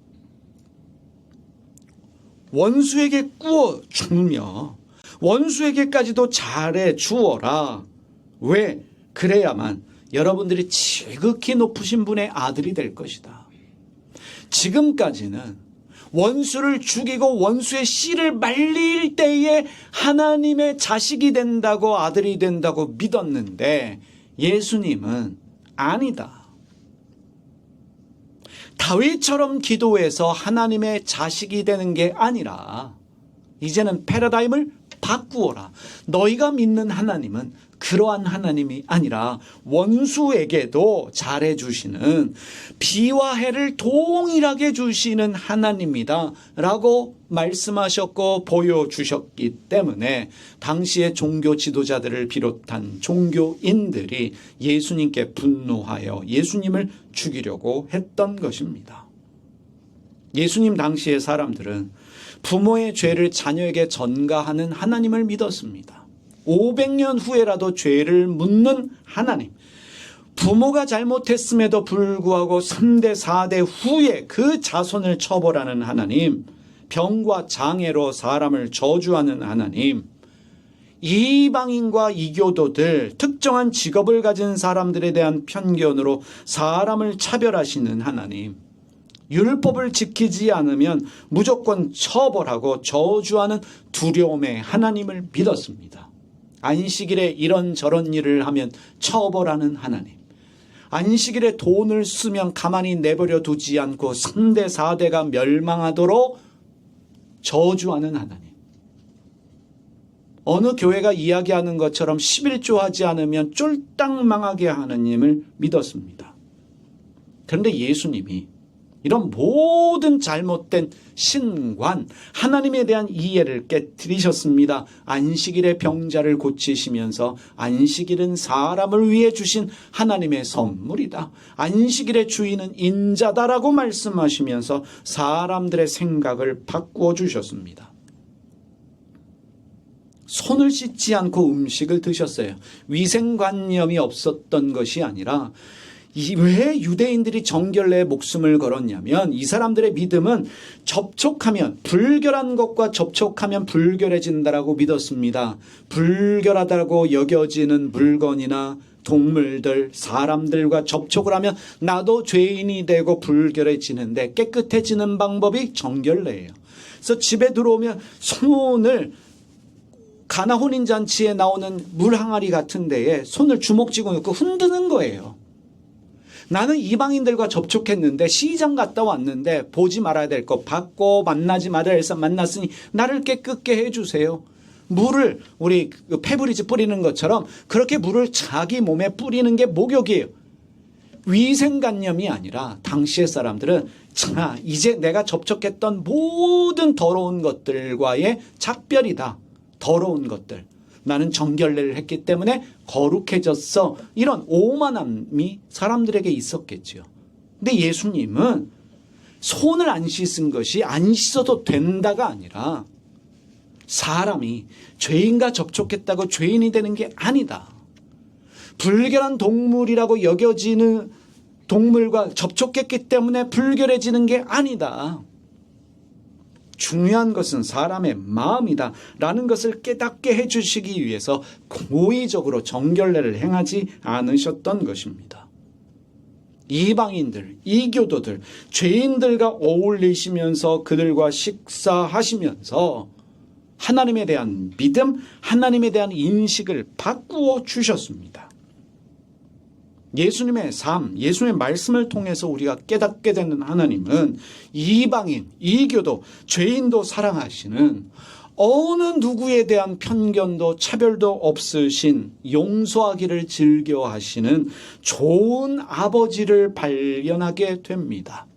원수에게 구워 주며 원수에게까지도 잘해 주어라. 왜? 그래야만 여러분들이 지극히 높으신 분의 아들이 될 것이다. 지금까지는 원수를 죽이고 원수의 씨를 말릴 때에 하나님의 자식이 된다고, 아들이 된다고 믿었는데, 예수님은 아니다. 다윗처럼 기도해서 하나님의 자식이 되는 게 아니라 이제는 패러다임을 바꾸어라. 너희가 믿는 하나님은 그러한 하나님이 아니라 원수에게도 잘해주시는, 비와 해를 동일하게 주시는 하나님이다 라고 말씀하셨고 보여주셨기 때문에 당시의 종교 지도자들을 비롯한 종교인들이 예수님께 분노하여 예수님을 죽이려고 했던 것입니다. 예수님 당시의 사람들은 부모의 죄를 자녀에게 전가하는 하나님을 믿었습니다. 500년 후에라도 죄를 묻는 하나님, 부모가 잘못했음에도 불구하고 3대 4대 후에 그 자손을 처벌하는 하나님, 병과 장애로 사람을 저주하는 하나님, 이방인과 이교도들, 특정한 직업을 가진 사람들에 대한 편견으로 사람을 차별하시는 하나님, 율법을 지키지 않으면 무조건 처벌하고 저주하는 두려움의 하나님을 믿었습니다. 안식일에 이런저런 일을 하면 처벌하는 하나님, 안식일에 돈을 쓰면 가만히 내버려 두지 않고 3대 4대가 멸망하도록 저주하는 하나님, 어느 교회가 이야기하는 것처럼 11조 하지 않으면 쫄딱 망하게 하나님을 믿었습니다. 그런데 예수님이 이런 모든 잘못된 신관, 하나님에 대한 이해를 깨뜨리셨습니다. 안식일에 병자를 고치시면서 안식일은 사람을 위해 주신 하나님의 선물이다, 안식일의 주인은 인자다라고 말씀하시면서 사람들의 생각을 바꾸어 주셨습니다. 손을 씻지 않고 음식을 드셨어요. 위생관념이 없었던 것이 아니라, 왜 유대인들이 정결례에 목숨을 걸었냐면, 이 사람들의 믿음은 접촉하면, 불결한 것과 접촉하면 불결해진다라고 믿었습니다. 불결하다고 여겨지는 물건이나 동물들, 사람들과 접촉을 하면 나도 죄인이 되고 불결해지는데, 깨끗해지는 방법이 정결례예요. 그래서 집에 들어오면 손을, 가나 혼인잔치에 나오는 물 항아리 같은 데에 손을 주먹 쥐고 놓고 흔드는 거예요. 나는 이방인들과 접촉했는데, 시장 갔다 왔는데 보지 말아야 될 거 봤고 만나지 말아야 할 사람 만났으니 나를 깨끗게 해주세요. 물을 우리 페브리즈 뿌리는 것처럼 그렇게 물을 자기 몸에 뿌리는 게 목욕이에요. 위생관념이 아니라 당시의 사람들은, 자, 이제 내가 접촉했던 모든 더러운 것들과의 작별이다. 더러운 것들, 나는 정결례를 했기 때문에 거룩해졌어. 이런 오만함이 사람들에게 있었겠죠. 근데 예수님은 손을 안 씻은 것이 안 씻어도 된다가 아니라 사람이 죄인과 접촉했다고 죄인이 되는 게 아니다. 불결한 동물이라고 여겨지는 동물과 접촉했기 때문에 불결해지는 게 아니다. 중요한 것은 사람의 마음이다 라는 것을 깨닫게 해주시기 위해서 고의적으로 정결례를 행하지 않으셨던 것입니다. 이방인들, 이교도들, 죄인들과 어울리시면서 그들과 식사하시면서 하나님에 대한 믿음, 하나님에 대한 인식을 바꾸어 주셨습니다. 예수님의 삶, 예수님의 말씀을 통해서 우리가 깨닫게 되는 하나님은 이방인, 이교도, 죄인도 사랑하시는 어느 누구에 대한 편견도 차별도 없으신 용서하기를 즐겨하시는 좋은 아버지를 발견하게 됩니다.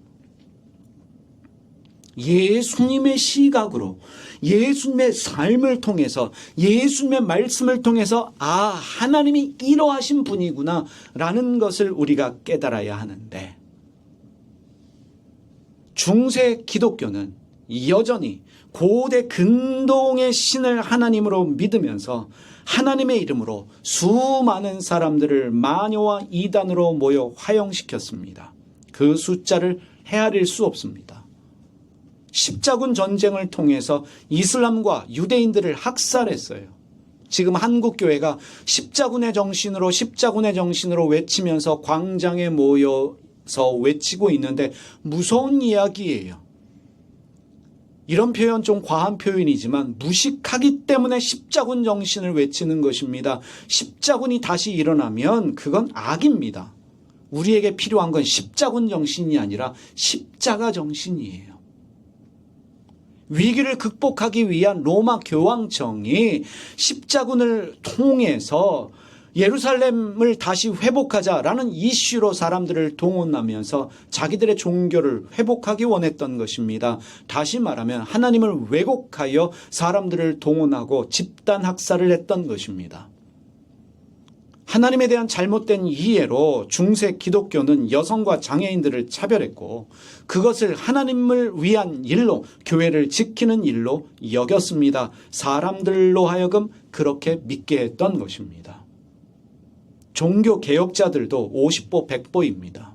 예수님의 시각으로 예수님의 삶을 통해서 예수님의 말씀을 통해서 하나님이 이러하신 분이구나 라는 것을 우리가 깨달아야 하는데 중세 기독교는 여전히 고대 근동의 신을 하나님으로 믿으면서 하나님의 이름으로 수많은 사람들을 마녀와 이단으로 모여 화형시켰습니다. 그 숫자를 헤아릴 수 없습니다. 십자군 전쟁을 통해서 이슬람과 유대인들을 학살했어요. 지금 한국교회가 십자군의 정신으로 외치면서 광장에 모여서 외치고 있는데 무서운 이야기예요. 이런 표현 좀 과한 표현이지만 무식하기 때문에 십자군 정신을 외치는 것입니다. 십자군이 다시 일어나면 그건 악입니다. 우리에게 필요한 건 십자군 정신이 아니라 십자가 정신이에요. 위기를 극복하기 위한 로마 교황청이 십자군을 통해서 예루살렘을 다시 회복하자라는 이슈로 사람들을 동원하면서 자기들의 종교를 회복하기 원했던 것입니다. 다시 말하면 하나님을 왜곡하여 사람들을 동원하고 집단 학살을 했던 것입니다. 하나님에 대한 잘못된 이해로 중세 기독교는 여성과 장애인들을 차별했고 그것을 하나님을 위한 일로 교회를 지키는 일로 여겼습니다. 사람들로 하여금 그렇게 믿게 했던 것입니다. 종교 개혁자들도 50보 100보입니다.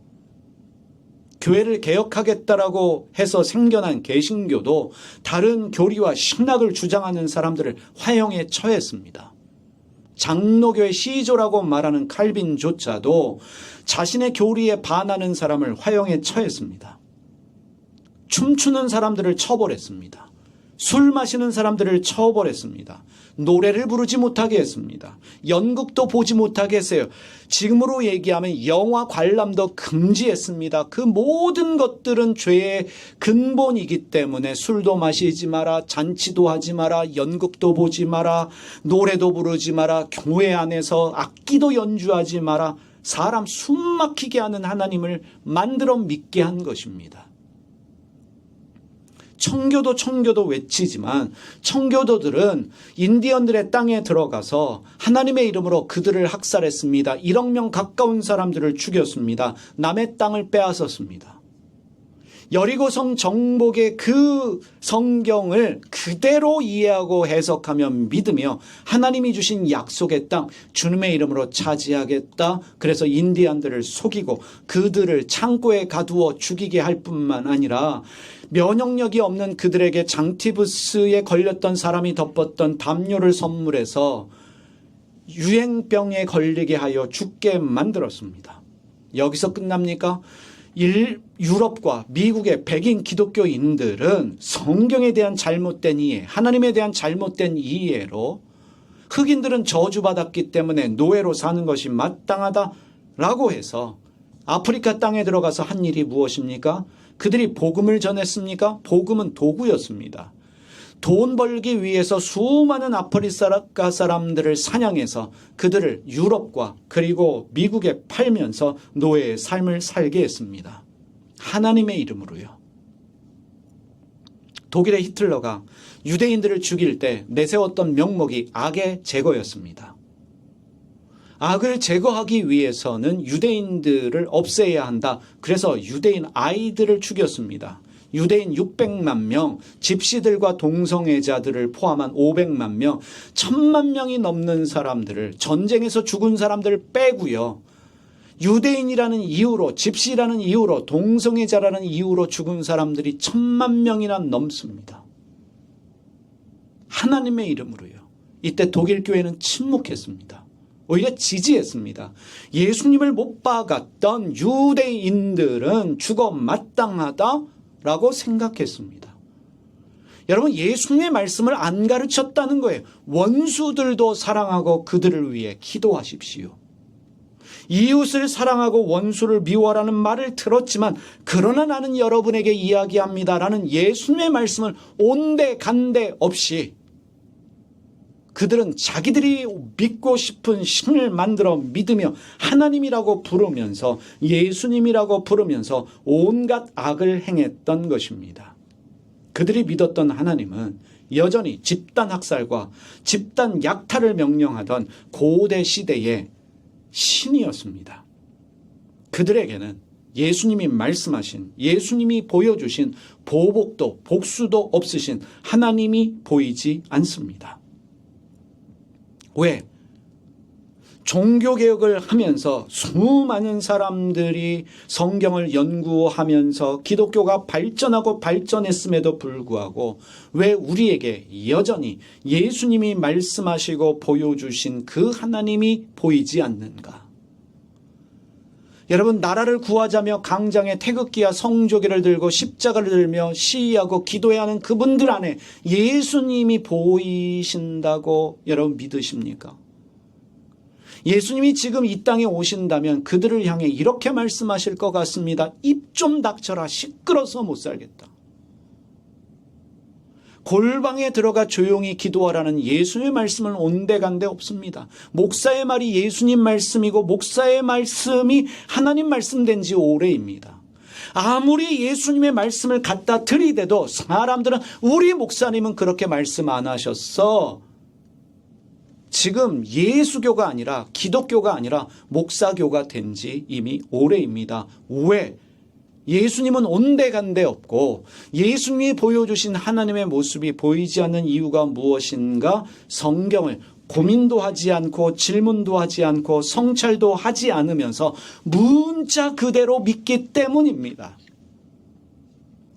교회를 개혁하겠다라고 해서 생겨난 개신교도 다른 교리와 신학을 주장하는 사람들을 화형에 처했습니다. 장로교의 시조라고 말하는 칼빈조차도 자신의 교리에 반하는 사람을 화형에 처했습니다. 춤추는 사람들을 처벌했습니다. 술 마시는 사람들을 처벌했습니다. 노래를 부르지 못하게 했습니다. 연극도 보지 못하게 했어요. 지금으로 얘기하면 영화 관람도 금지했습니다. 그 모든 것들은 죄의 근본이기 때문에 술도 마시지 마라, 잔치도 하지 마라, 연극도 보지 마라, 노래도 부르지 마라, 교회 안에서 악기도 연주하지 마라, 사람 숨 막히게 하는 하나님을 만들어 믿게 한 것입니다. 청교도 외치지만 청교도들은 인디언들의 땅에 들어가서 하나님의 이름으로 그들을 학살했습니다. 1억 명 가까운 사람들을 죽였습니다. 남의 땅을 빼앗았습니다. 여리고성 정복의 그 성경을 그대로 이해하고 해석하며 믿으며 하나님이 주신 약속의 땅 주님의 이름으로 차지하겠다. 그래서 인디언들을 속이고 그들을 창고에 가두어 죽이게 할 뿐만 아니라 면역력이 없는 그들에게 장티부스에 걸렸던 사람이 덮었던 담요를 선물해서 유행병에 걸리게 하여 죽게 만들었습니다. 여기서 끝납니까? 유럽과 미국의 백인 기독교인들은 성경에 대한 잘못된 이해, 하나님에 대한 잘못된 이해로 흑인들은 저주받았기 때문에 노예로 사는 것이 마땅하다라고 해서 아프리카 땅에 들어가서 한 일이 무엇입니까? 그들이 복음을 전했습니까? 복음은 도구였습니다. 돈 벌기 위해서 수많은 아프리카 사람들을 사냥해서 그들을 유럽과 그리고 미국에 팔면서 노예의 삶을 살게 했습니다. 하나님의 이름으로요. 독일의 히틀러가 유대인들을 죽일 때 내세웠던 명목이 악의 제거였습니다. 악을 제거하기 위해서는 유대인들을 없애야 한다. 그래서 유대인 아이들을 죽였습니다. 유대인 600만 명, 집시들과 동성애자들을 포함한 500만 명, 1000만 명이 넘는 사람들을, 전쟁에서 죽은 사람들을 빼고요. 유대인이라는 이유로, 집시라는 이유로, 동성애자라는 이유로 죽은 사람들이 1000만 명이나 넘습니다. 하나님의 이름으로요. 이때 독일 교회는 침묵했습니다. 오히려 지지했습니다. 예수님을 못 박았던 유대인들은 죽어 마땅하다라고 생각했습니다. 여러분, 예수님의 말씀을 안 가르쳤다는 거예요. 원수들도 사랑하고 그들을 위해 기도하십시오. 이웃을 사랑하고 원수를 미워하라는 말을 들었지만 그러나 나는 여러분에게 이야기합니다라는 예수님의 말씀을 온데간데 없이 그들은 자기들이 믿고 싶은 신을 만들어 믿으며 하나님이라고 부르면서 예수님이라고 부르면서 온갖 악을 행했던 것입니다. 그들이 믿었던 하나님은 여전히 집단 학살과 집단 약탈을 명령하던 고대 시대의 신이었습니다. 그들에게는 예수님이 말씀하신, 예수님이 보여주신 보복도 복수도 없으신 하나님이 보이지 않습니다. 왜? 종교개혁을 하면서 수많은 사람들이 성경을 연구하면서 기독교가 발전하고 발전했음에도 불구하고 왜 우리에게 여전히 예수님이 말씀하시고 보여주신 그 하나님이 보이지 않는가? 여러분, 나라를 구하자며 강장에 태극기와 성조기를 들고 십자가를 들며 시위하고 기도해야 하는 그분들 안에 예수님이 보이신다고 여러분 믿으십니까? 예수님이 지금 이 땅에 오신다면 그들을 향해 이렇게 말씀하실 것 같습니다. 입 좀 닥쳐라. 시끄러서 못 살겠다. 골방에 들어가 조용히 기도하라는 예수님의 말씀은 온데간데 없습니다. 목사의 말이 예수님 말씀이고 목사의 말씀이 하나님 말씀 된 지 오래입니다. 아무리 예수님의 말씀을 갖다 들이대도 사람들은 우리 목사님은 그렇게 말씀 안 하셨어. 지금 예수교가 아니라 기독교가 아니라 목사교가 된 지 이미 오래입니다. 왜? 예수님은 온데간데 없고 예수님이 보여주신 하나님의 모습이 보이지 않는 이유가 무엇인가? 성경을 고민도 하지 않고 질문도 하지 않고 성찰도 하지 않으면서 문자 그대로 믿기 때문입니다.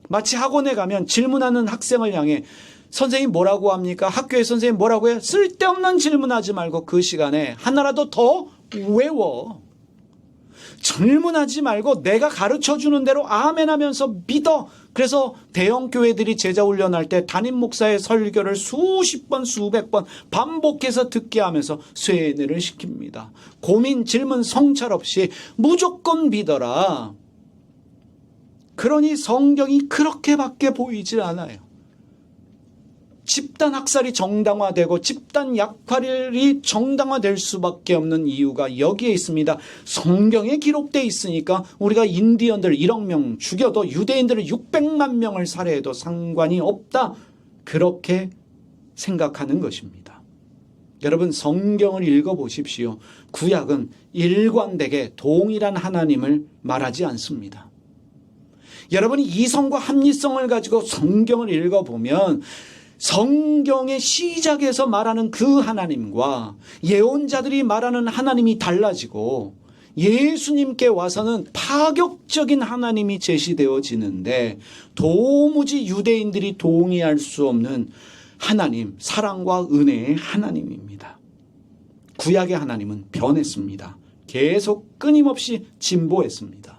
마치 학원에 가면 질문하는 학생을 향해 선생님 뭐라고 합니까? 학교에 선생님 뭐라고 해요? 쓸데없는 질문하지 말고 그 시간에 하나라도 더 외워. 질문하지 말고 내가 가르쳐주는 대로 아멘 하면서 믿어. 그래서 대형 교회들이 제자 훈련할 때 담임 목사의 설교를 수십 번 수백 번 반복해서 듣게 하면서 쇠뇌를 시킵니다. 고민 질문 성찰 없이 무조건 믿어라. 그러니 성경이 그렇게밖에 보이질 않아요. 집단 학살이 정당화되고 집단 약탈이 정당화될 수밖에 없는 이유가 여기에 있습니다. 성경에 기록되어 있으니까 우리가 인디언들 1억 명 죽여도 유대인들을 600만 명을 살해해도 상관이 없다. 그렇게 생각하는 것입니다. 여러분, 성경을 읽어보십시오. 구약은 일관되게 동일한 하나님을 말하지 않습니다. 여러분이 이성과 합리성을 가지고 성경을 읽어보면 성경의 시작에서 말하는 그 하나님과 예언자들이 말하는 하나님이 달라지고 예수님께 와서는 파격적인 하나님이 제시되어지는데 도무지 유대인들이 동의할 수 없는 하나님, 사랑과 은혜의 하나님입니다. 구약의 하나님은 변했습니다. 계속 끊임없이 진보했습니다.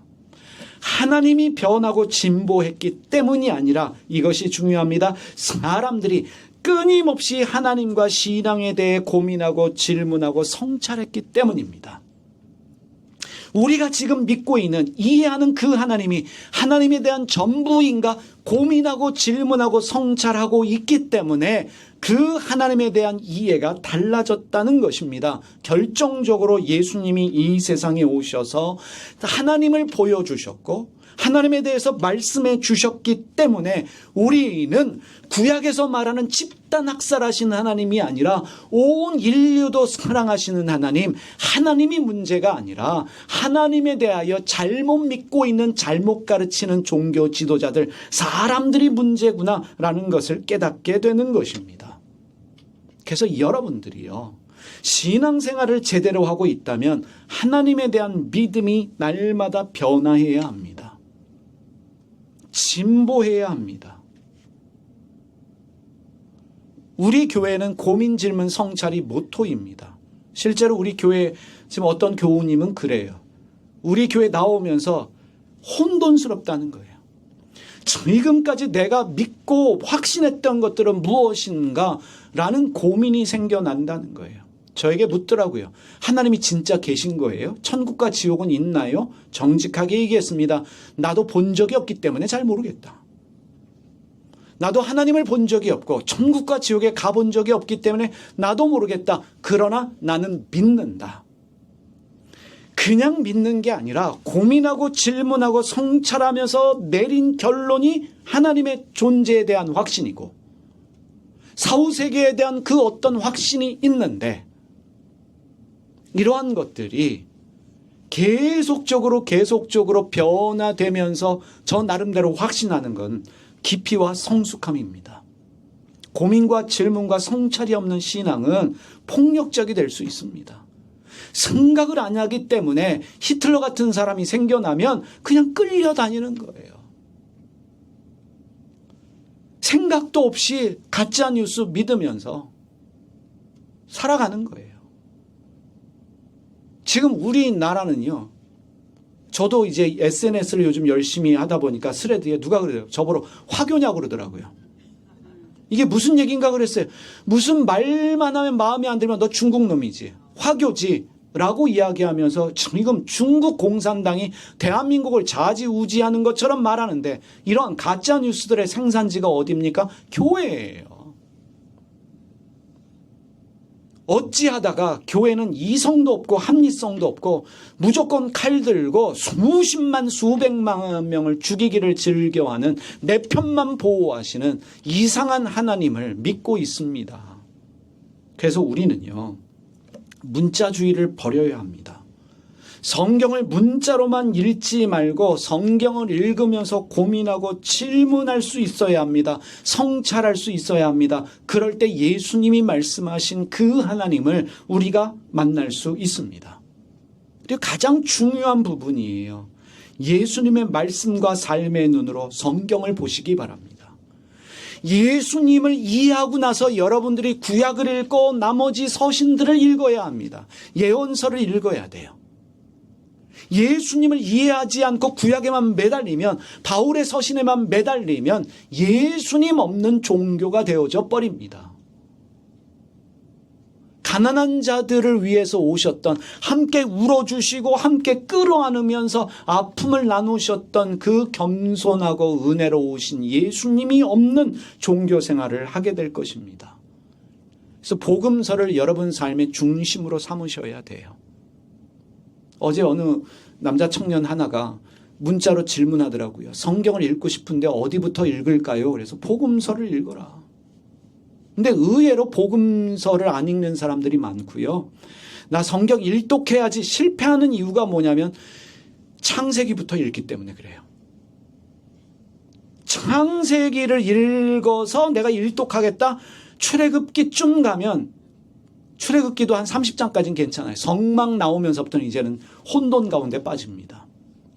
하나님이 변하고 진보했기 때문이 아니라 이것이 중요합니다. 사람들이 끊임없이 하나님과 신앙에 대해 고민하고 질문하고 성찰했기 때문입니다. 우리가 지금 믿고 있는 이해하는 그 하나님이 하나님에 대한 전부인가 고민하고 질문하고 성찰하고 있기 때문에 그 하나님에 대한 이해가 달라졌다는 것입니다. 결정적으로 예수님이 이 세상에 오셔서 하나님을 보여주셨고 하나님에 대해서 말씀해 주셨기 때문에 우리는 구약에서 말하는 집단 학살하시는 하나님이 아니라 온 인류도 사랑하시는 하나님, 하나님이 문제가 아니라 하나님에 대하여 잘못 믿고 있는, 잘못 가르치는 종교 지도자들, 사람들이 문제구나라는 것을 깨닫게 되는 것입니다. 그래서 여러분들이요, 신앙생활을 제대로 하고 있다면 하나님에 대한 믿음이 날마다 변화해야 합니다. 진보해야 합니다. 우리 교회는 고민, 질문, 성찰이 모토입니다. 실제로 우리 교회 지금 어떤 교우님은 그래요. 우리 교회 나오면서 혼돈스럽다는 거예요. 지금까지 내가 믿고 확신했던 것들은 무엇인가 라는 고민이 생겨난다는 거예요. 저에게 묻더라고요. 하나님이 진짜 계신 거예요? 천국과 지옥은 있나요? 정직하게 얘기했습니다. 나도 본 적이 없기 때문에 잘 모르겠다. 나도 하나님을 본 적이 없고 천국과 지옥에 가본 적이 없기 때문에 나도 모르겠다. 그러나 나는 믿는다. 그냥 믿는 게 아니라 고민하고 질문하고 성찰하면서 내린 결론이 하나님의 존재에 대한 확신이고 사후세계에 대한 그 어떤 확신이 있는데, 이러한 것들이 계속적으로 변화되면서 저 나름대로 확신하는 건 깊이와 성숙함입니다. 고민과 질문과 성찰이 없는 신앙은 폭력적이 될 수 있습니다. 생각을 안 하기 때문에 히틀러 같은 사람이 생겨나면 그냥 끌려다니는 거예요. 생각도 없이 가짜뉴스 믿으면서 살아가는 거예요. 지금 우리나라는요, 저도 이제 SNS를 요즘 열심히 하다 보니까 스레드에 누가 그래요? 저보러 화교냐고 그러더라고요. 이게 무슨 얘기인가 그랬어요. 무슨 말만 하면 마음에 안 들면 너 중국 놈이지, 화교지 라고 이야기하면서 지금 중국 공산당이 대한민국을 좌지우지하는 것처럼 말하는데, 이러한 가짜뉴스들의 생산지가 어디입니까? 교회예요. 어찌하다가 교회는 이성도 없고 합리성도 없고 무조건 칼 들고 수십만 수백만 명을 죽이기를 즐겨하는, 내 편만 보호하시는 이상한 하나님을 믿고 있습니다. 그래서 우리는요, 문자주의를 버려야 합니다. 성경을 문자로만 읽지 말고 성경을 읽으면서 고민하고 질문할 수 있어야 합니다. 성찰할 수 있어야 합니다. 그럴 때 예수님이 말씀하신 그 하나님을 우리가 만날 수 있습니다. 그리고 가장 중요한 부분이에요. 예수님의 말씀과 삶의 눈으로 성경을 보시기 바랍니다. 예수님을 이해하고 나서 여러분들이 구약을 읽고 나머지 서신들을 읽어야 합니다. 예언서를 읽어야 돼요. 예수님을 이해하지 않고 구약에만 매달리면, 바울의 서신에만 매달리면 예수님 없는 종교가 되어져 버립니다. 가난한 자들을 위해서 오셨던, 함께 울어주시고 함께 끌어안으면서 아픔을 나누셨던 그 겸손하고 은혜로우신 예수님이 없는 종교 생활을 하게 될 것입니다. 그래서 복음서를 여러분 삶의 중심으로 삼으셔야 돼요. 어제 어느 남자 청년 하나가 문자로 질문하더라고요. 성경을 읽고 싶은데 어디부터 읽을까요? 그래서 복음서를 읽어라. 근데 의외로 복음서를 안 읽는 사람들이 많고요. 나 성경 일독해야지 실패하는 이유가 뭐냐면 창세기부터 읽기 때문에 그래요. 창세기를 읽어서 내가 일독하겠다. 출애굽기쯤 가면, 출애굽기도 한 30장까지는 괜찮아요. 성막 나오면서부터는 이제는 혼돈 가운데 빠집니다.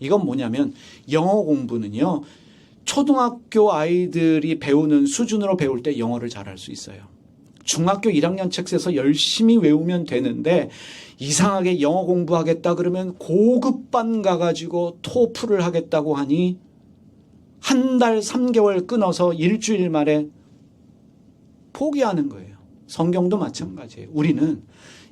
이건 뭐냐면 영어 공부는요, 초등학교 아이들이 배우는 수준으로 배울 때 영어를 잘할 수 있어요. 중학교 1학년 책에서 열심히 외우면 되는데, 이상하게 영어 공부하겠다 그러면 고급반 가가지고 토플을 하겠다고 하니 한 달 3개월 끊어서 일주일 만에 포기하는 거예요. 성경도 마찬가지예요. 우리는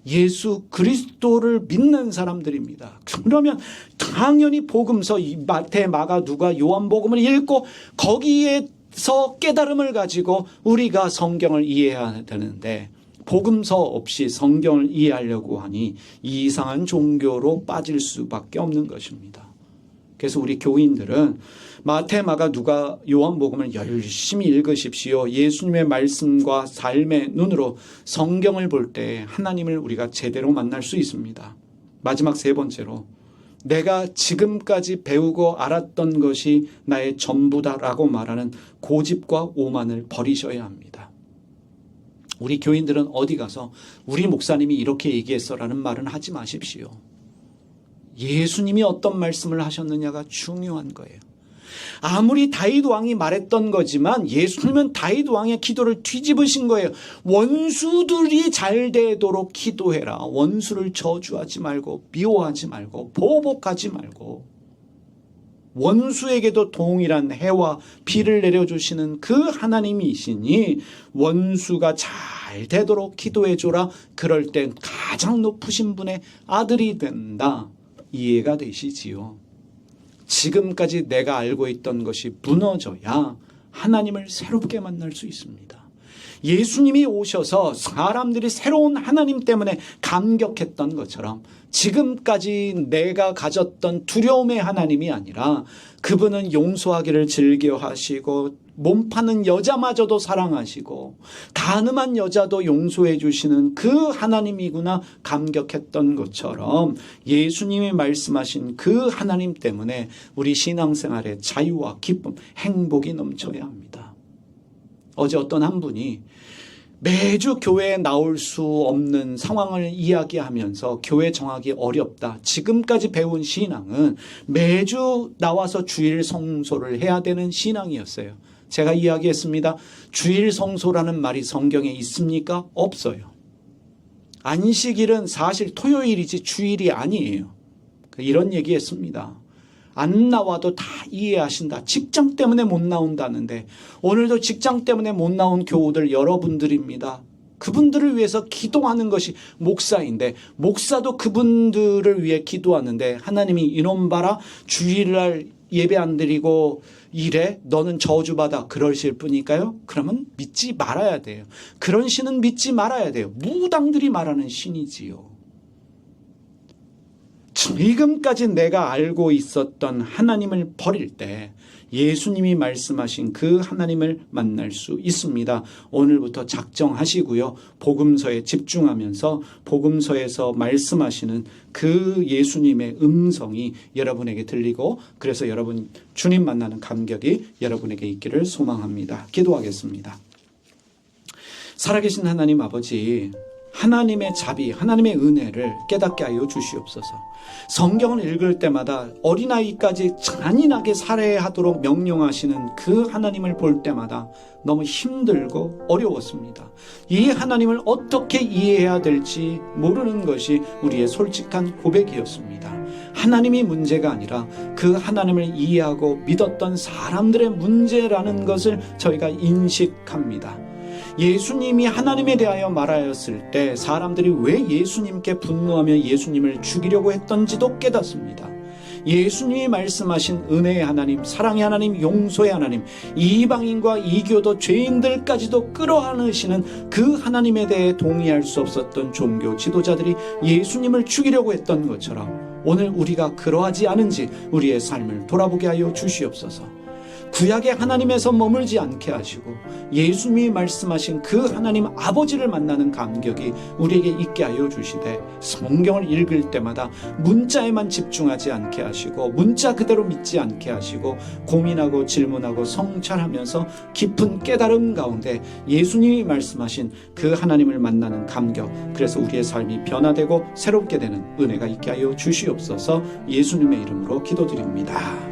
예수 그리스도를 믿는 사람들입니다. 그러면 당연히 복음서, 마태, 마가, 누가, 요한복음을 읽고 거기에서 깨달음을 가지고 우리가 성경을 이해해야 되는데, 복음서 없이 성경을 이해하려고 하니 이상한 종교로 빠질 수밖에 없는 것입니다. 그래서 우리 교인들은 마태, 마가, 누가, 요한복음을 열심히 읽으십시오. 예수님의 말씀과 삶의 눈으로 성경을 볼 때 하나님을 우리가 제대로 만날 수 있습니다. 마지막 세 번째로, 내가 지금까지 배우고 알았던 것이 나의 전부다라고 말하는 고집과 오만을 버리셔야 합니다. 우리 교인들은 어디 가서 우리 목사님이 이렇게 얘기했어라는 말은 하지 마십시오. 예수님이 어떤 말씀을 하셨느냐가 중요한 거예요. 아무리 다윗 왕이 말했던 거지만 예수님은 다윗 왕의 기도를 뒤집으신 거예요. 원수들이 잘 되도록 기도해라. 원수를 저주하지 말고 미워하지 말고 보복하지 말고, 원수에게도 동일한 해와 비를 내려주시는 그 하나님이시니 원수가 잘 되도록 기도해줘라. 그럴 땐 가장 높으신 분의 아들이 된다. 이해가 되시지요? 지금까지 내가 알고 있던 것이 무너져야 하나님을 새롭게 만날 수 있습니다. 예수님이 오셔서 사람들이 새로운 하나님 때문에 감격했던 것처럼 지금까지 내가 가졌던 두려움의 하나님이 아니라 그분은 용서하기를 즐겨하시고 몸 파는 여자마저도 사랑하시고 간음한 여자도 용서해 주시는 그 하나님이구나 감격했던 것처럼 예수님이 말씀하신 그 하나님 때문에 우리 신앙생활에 자유와 기쁨, 행복이 넘쳐야 합니다. 어제 어떤 한 분이 매주 교회에 나올 수 없는 상황을 이야기하면서 교회 정하기 어렵다. 지금까지 배운 신앙은 매주 나와서 주일 성소를 해야 되는 신앙이었어요. 제가 이야기했습니다. 주일 성소라는 말이 성경에 있습니까? 없어요. 안식일은 사실 토요일이지 주일이 아니에요. 이런 얘기했습니다. 안 나와도 다 이해하신다. 직장 때문에 못 나온다는데 오늘도 직장 때문에 못 나온 교우들 여러분들입니다. 그분들을 위해서 기도하는 것이 목사인데 목사도 그분들을 위해 기도하는데 하나님이 이놈 봐라 주일날 예배 안 드리고 이래 너는 저주받아 그러실 분일까요? 그러면 믿지 말아야 돼요. 그런 신은 믿지 말아야 돼요. 무당들이 말하는 신이지요. 지금까지 내가 알고 있었던 하나님을 버릴 때 예수님이 말씀하신 그 하나님을 만날 수 있습니다. 오늘부터 작정하시고요. 복음서에 집중하면서 복음서에서 말씀하시는 그 예수님의 음성이 여러분에게 들리고 그래서 여러분 주님 만나는 감격이 여러분에게 있기를 소망합니다. 기도하겠습니다. 살아계신 하나님 아버지, 하나님의 자비, 하나님의 은혜를 깨닫게 하여 주시옵소서. 성경을 읽을 때마다 어린아이까지 잔인하게 살해하도록 명령하시는 그 하나님을 볼 때마다 너무 힘들고 어려웠습니다. 이 하나님을 어떻게 이해해야 될지 모르는 것이 우리의 솔직한 고백이었습니다. 하나님이 문제가 아니라 그 하나님을 이해하고 믿었던 사람들의 문제라는 것을 저희가 인식합니다. 예수님이 하나님에 대하여 말하였을 때 사람들이 왜 예수님께 분노하며 예수님을 죽이려고 했던지도 깨닫습니다. 예수님이 말씀하신 은혜의 하나님, 사랑의 하나님, 용서의 하나님, 이방인과 이교도 죄인들까지도 끌어안으시는 그 하나님에 대해 동의할 수 없었던 종교 지도자들이 예수님을 죽이려고 했던 것처럼 오늘 우리가 그러하지 않은지 우리의 삶을 돌아보게 하여 주시옵소서. 구약의 하나님에서 머물지 않게 하시고 예수님이 말씀하신 그 하나님 아버지를 만나는 감격이 우리에게 있게 하여 주시되 성경을 읽을 때마다 문자에만 집중하지 않게 하시고 문자 그대로 믿지 않게 하시고 고민하고 질문하고 성찰하면서 깊은 깨달음 가운데 예수님이 말씀하신 그 하나님을 만나는 감격, 그래서 우리의 삶이 변화되고 새롭게 되는 은혜가 있게 하여 주시옵소서. 예수님의 이름으로 기도드립니다.